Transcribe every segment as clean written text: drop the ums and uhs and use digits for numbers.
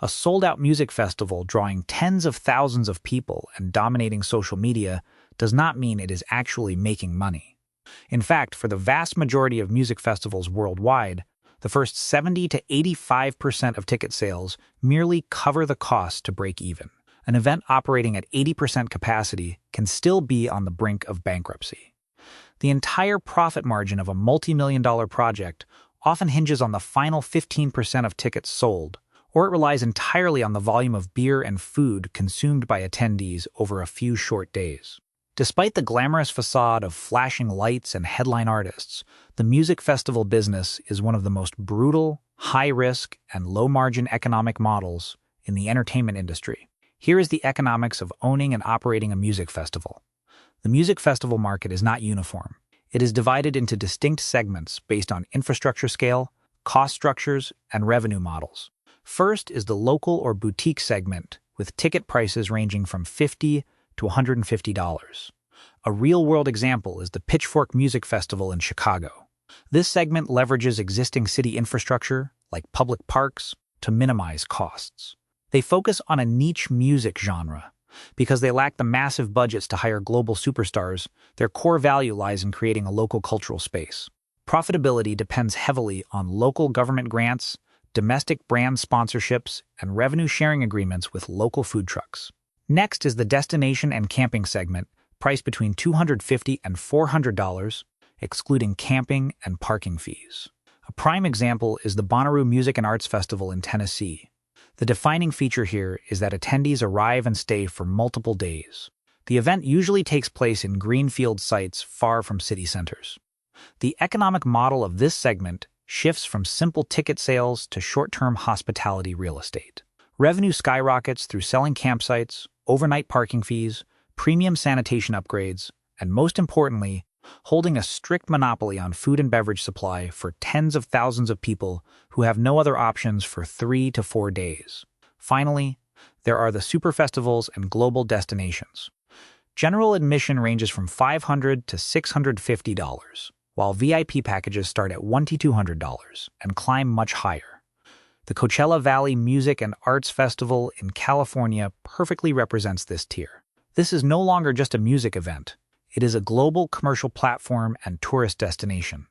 A sold-out music festival drawing tens of thousands of people and dominating social media does not mean it is actually making money. In fact, for the vast majority of music festivals worldwide, the first 70 to 85% of ticket sales merely cover the costs to break even. An event operating at 80% capacity can still be on the brink of bankruptcy. The entire profit margin of a multi-million-dollar project often hinges on the final 15% of tickets sold, or it relies entirely on the volume of beer and food consumed by attendees over a few short days. Despite the glamorous facade of flashing lights and headline artists, the music festival business is one of the most brutal, high-risk, and low-margin economic models in the entertainment industry. Here is the economics of owning and operating a music festival. The music festival market is not uniform. It is divided into distinct segments based on infrastructure scale, cost structures, and revenue models. First is the local or boutique segment, with ticket prices ranging from $50 to $150. A real-world example is the Pitchfork Music Festival in Chicago. This segment leverages existing city infrastructure, like public parks, to minimize costs. They focus on a niche music genre. Because they lack the massive budgets to hire global superstars, their core value lies in creating a local cultural space. Profitability depends heavily on local government grants, domestic brand sponsorships, and revenue-sharing agreements with local food trucks. Next is the destination and camping segment, priced between $250 and $400, excluding camping and parking fees. A prime example is the Bonnaroo Music and Arts Festival in Tennessee. The defining feature here is that attendees arrive and stay for multiple days. The event usually takes place in greenfield sites far from city centers. The economic model of this segment shifts from simple ticket sales to short-term hospitality real estate. Revenue skyrockets through selling campsites, overnight parking fees, premium sanitation upgrades, and most importantly, holding a strict monopoly on food and beverage supply for tens of thousands of people who have no other options for 3 to 4 days. Finally, there are the super festivals and global destinations. General admission ranges from $500 to $650, while VIP packages start at $100 to $200 and climb much higher. The Coachella Valley Music and Arts Festival in California perfectly represents this tier. This is no longer just a music event. It is a global commercial platform and tourist destination.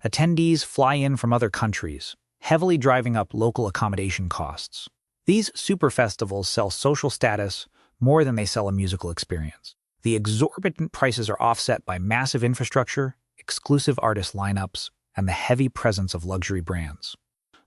Attendees fly in from other countries, heavily driving up local accommodation costs. These super festivals sell social status more than they sell a musical experience. The exorbitant prices are offset by massive infrastructure, exclusive artist lineups, and the heavy presence of luxury brands.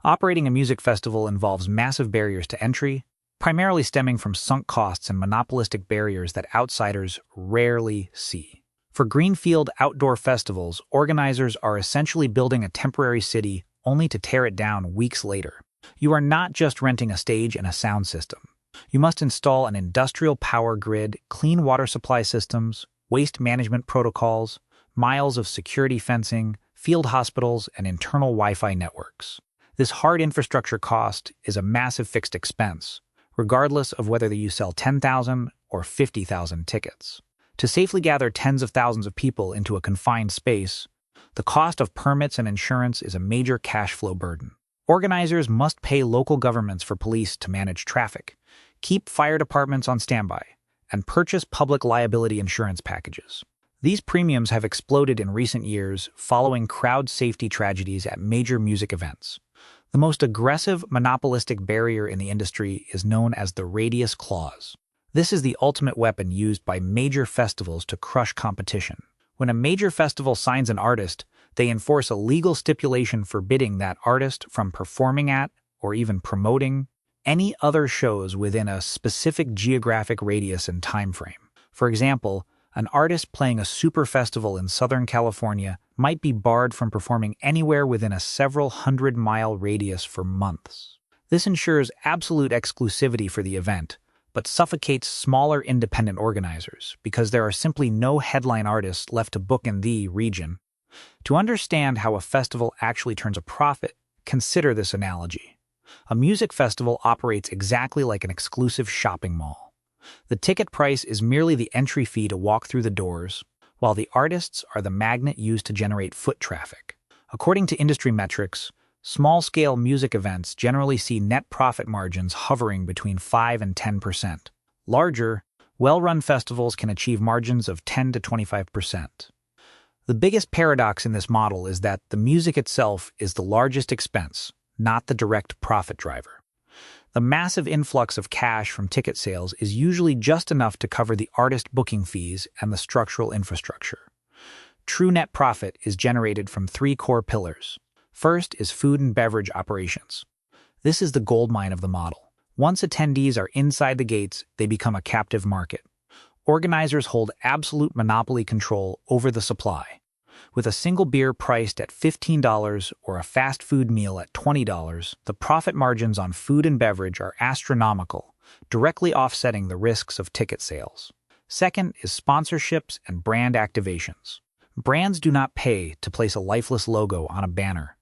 Operating a music festival involves massive barriers to entry, primarily stemming from sunk costs and monopolistic barriers that outsiders rarely see. For greenfield outdoor festivals, organizers are essentially building a temporary city only to tear it down weeks later. You are not just renting a stage and a sound system. You must install an industrial power grid, clean water supply systems, waste management protocols, miles of security fencing, field hospitals, and internal Wi-Fi networks. This hard infrastructure cost is a massive fixed expense, regardless of whether you sell 10,000 or 50,000 tickets. To safely gather tens of thousands of people into a confined space, the cost of permits and insurance is a major cash flow burden. Organizers must pay local governments for police to manage traffic, keep fire departments on standby, and purchase public liability insurance packages. These premiums have exploded in recent years following crowd safety tragedies at major music events. The most aggressive monopolistic barrier in the industry is known as the radius clause. This is the ultimate weapon used by major festivals to crush competition. When a major festival signs an artist, they enforce a legal stipulation forbidding that artist from performing at, or even promoting, any other shows within a specific geographic radius and time frame. For example, an artist playing a super festival in Southern California might be barred from performing anywhere within a several hundred-mile radius for months. This ensures absolute exclusivity for the event, but suffocates smaller independent organizers because there are simply no headline artists left to book in the region. To understand how a festival actually turns a profit, consider this analogy. A music festival operates exactly like an exclusive shopping mall. The ticket price is merely the entry fee to walk through the doors, while the artists are the magnet used to generate foot traffic. According to industry metrics, Small-scale music events generally see net profit margins hovering between 5 and 10%. Larger, well-run festivals can achieve margins of 10 to 25%. The biggest paradox in this model is that the music itself is the largest expense, not the direct profit driver. The massive influx of cash from ticket sales is usually just enough to cover the artist booking fees and the structural infrastructure. True net profit is generated from three core pillars. First is food and beverage operations. This is the goldmine of the model. Once attendees are inside the gates, they become a captive market. Organizers hold absolute monopoly control over the supply. With a single beer priced at $15 or a fast food meal at $20, the profit margins on food and beverage are astronomical, directly offsetting the risks of ticket sales. Second is sponsorships and brand activations. Brands do not pay to place a lifeless logo on a banner.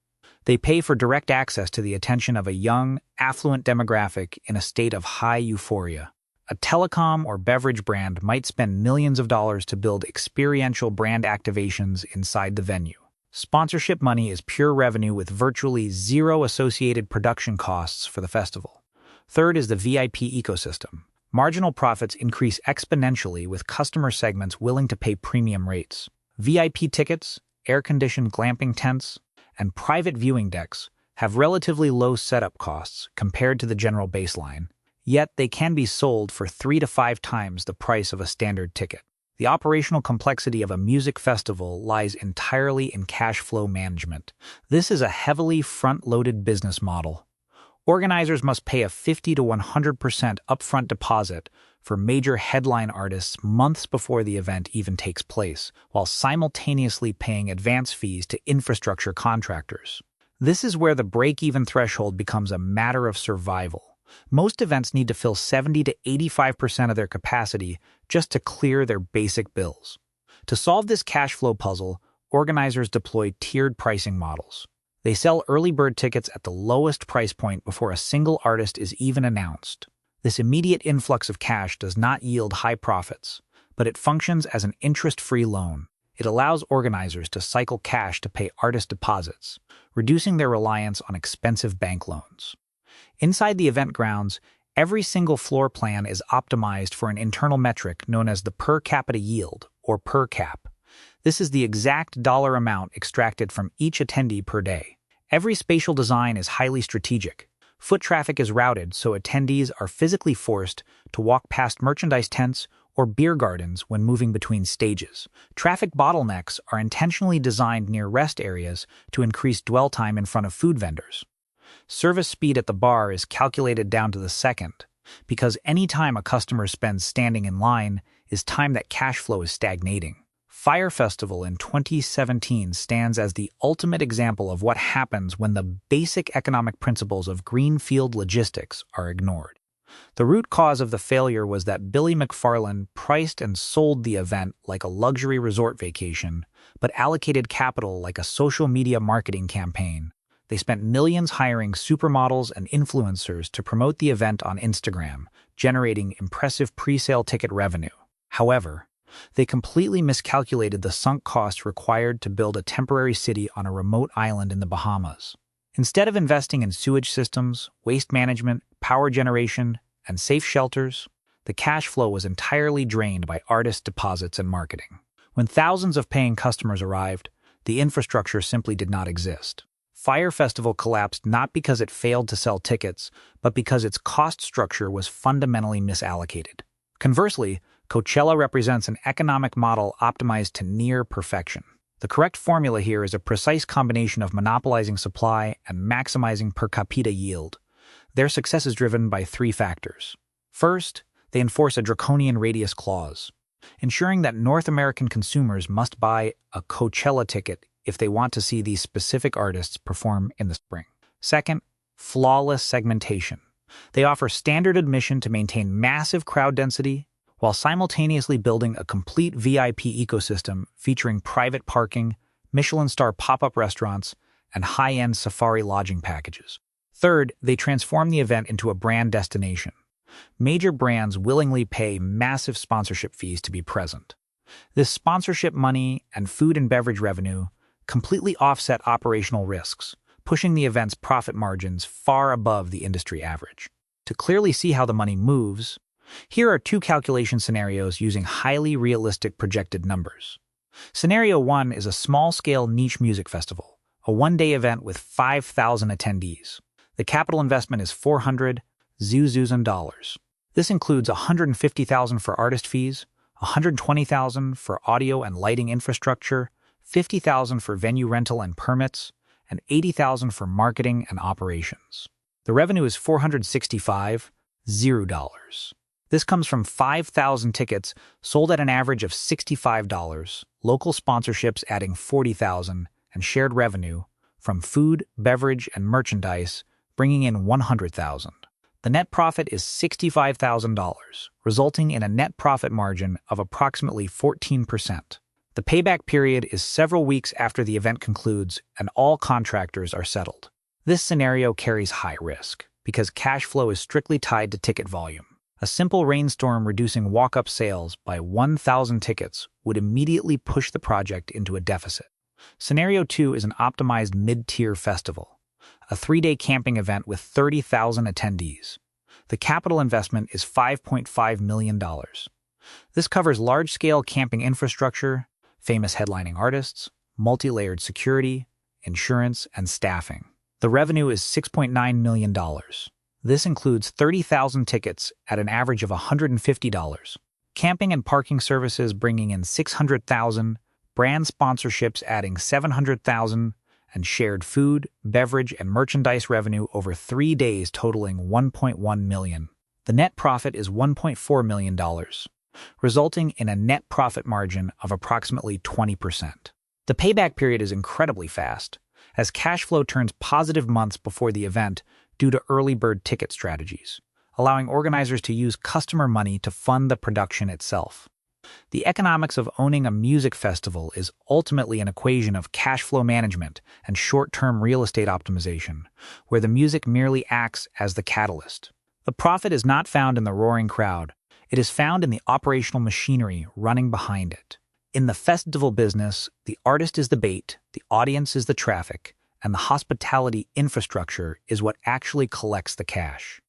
They pay for direct access to the attention of a young, affluent demographic in a state of high euphoria. A telecom or beverage brand might spend millions of dollars to build experiential brand activations inside the venue. Sponsorship money is pure revenue with virtually zero associated production costs for the festival. Third is the VIP ecosystem. Marginal profits increase exponentially with customer segments willing to pay premium rates. VIP tickets, air-conditioned glamping tents, and private viewing decks have relatively low setup costs compared to the general baseline, yet they can be sold for 3 to 5 times the price of a standard ticket. The operational complexity of a music festival lies entirely in cash flow management. This is a heavily front-loaded business model. Organizers must pay a 50 to 100% upfront deposit for major headline artists months before the event even takes place, while simultaneously paying advance fees to infrastructure contractors. This is where the break-even threshold becomes a matter of survival. Most events need to fill 70 to 85% of their capacity just to clear their basic bills. To solve this cash flow puzzle, organizers deploy tiered pricing models. They sell early bird tickets at the lowest price point before a single artist is even announced. This immediate influx of cash does not yield high profits, but it functions as an interest-free loan. It allows organizers to cycle cash to pay artist deposits, reducing their reliance on expensive bank loans. Inside the event grounds, every single floor plan is optimized for an internal metric known as the per capita yield, or per cap. This is the exact dollar amount extracted from each attendee per day. Every spatial design is highly strategic. Foot traffic is routed so attendees are physically forced to walk past merchandise tents or beer gardens when moving between stages. Traffic bottlenecks are intentionally designed near rest areas to increase dwell time in front of food vendors. Service speed at the bar is calculated down to the second, because any time a customer spends standing in line is time that cash flow is stagnating. Fire Festival in 2017 stands as the ultimate example of what happens when the basic economic principles of greenfield logistics are ignored. The root cause of the failure was that Billy McFarland priced and sold the event like a luxury resort vacation, but allocated capital like a social media marketing campaign. They spent millions hiring supermodels and influencers to promote the event on Instagram, generating impressive pre-sale ticket revenue. However, they completely miscalculated the sunk cost required to build a temporary city on a remote island in the Bahamas. Instead of investing in sewage systems, waste management, power generation, and safe shelters, the cash flow was entirely drained by artist deposits and marketing. When thousands of paying customers arrived, the infrastructure simply did not exist. Fire Festival collapsed not because it failed to sell tickets, but because its cost structure was fundamentally misallocated. Conversely, Coachella represents an economic model optimized to near perfection. The correct formula here is a precise combination of monopolizing supply and maximizing per capita yield. Their success is driven by 3 factors. First, they enforce a draconian radius clause, ensuring that North American consumers must buy a Coachella ticket if they want to see these specific artists perform in the spring. Second, flawless segmentation. They offer standard admission to maintain massive crowd density, while simultaneously building a complete VIP ecosystem featuring private parking, Michelin-star pop-up restaurants, and high-end safari lodging packages. Third, they transform the event into a brand destination. Major brands willingly pay massive sponsorship fees to be present. This sponsorship money and food and beverage revenue completely offset operational risks, pushing the event's profit margins far above the industry average. To clearly see how the money moves, here are two calculation scenarios using highly realistic projected numbers. Scenario 1 is a small-scale niche music festival, a one-day event with 5,000 attendees. The capital investment is $400,000. This includes $150,000 for artist fees, $120,000 for audio and lighting infrastructure, $50,000 for venue rental and permits, and $80,000 for marketing and operations. The revenue is $465,000. This comes from 5,000 tickets sold at an average of $65, local sponsorships adding $40,000, and shared revenue from food, beverage, and merchandise bringing in $100,000. The net profit is $65,000, resulting in a net profit margin of approximately 14%. The payback period is several weeks after the event concludes and all contractors are settled. This scenario carries high risk because cash flow is strictly tied to ticket volume. A simple rainstorm reducing walk-up sales by 1,000 tickets would immediately push the project into a deficit. Scenario 2 is an optimized mid-tier festival, a 3-day camping event with 30,000 attendees. The capital investment is $5.5 million. This covers large-scale camping infrastructure, famous headlining artists, multi-layered security, insurance, and staffing. The revenue is $6.9 million. This includes 30,000 tickets at an average of $150, camping and parking services bringing in $600,000, brand sponsorships adding $700,000, and shared food, beverage, and merchandise revenue over 3 days totaling $1.1 million. The net profit is $1.4 million, resulting in a net profit margin of approximately 20%. The payback period is incredibly fast, as cash flow turns positive months before the event due to early bird ticket strategies, allowing organizers to use customer money to fund the production itself. The economics of owning a music festival is ultimately an equation of cash flow management and short-term real estate optimization, where the music merely acts as the catalyst. The profit is not found in the roaring crowd. It is found in the operational machinery running behind it. In the festival business, the artist is the bait, the audience is the traffic, and the hospitality infrastructure is what actually collects the cash.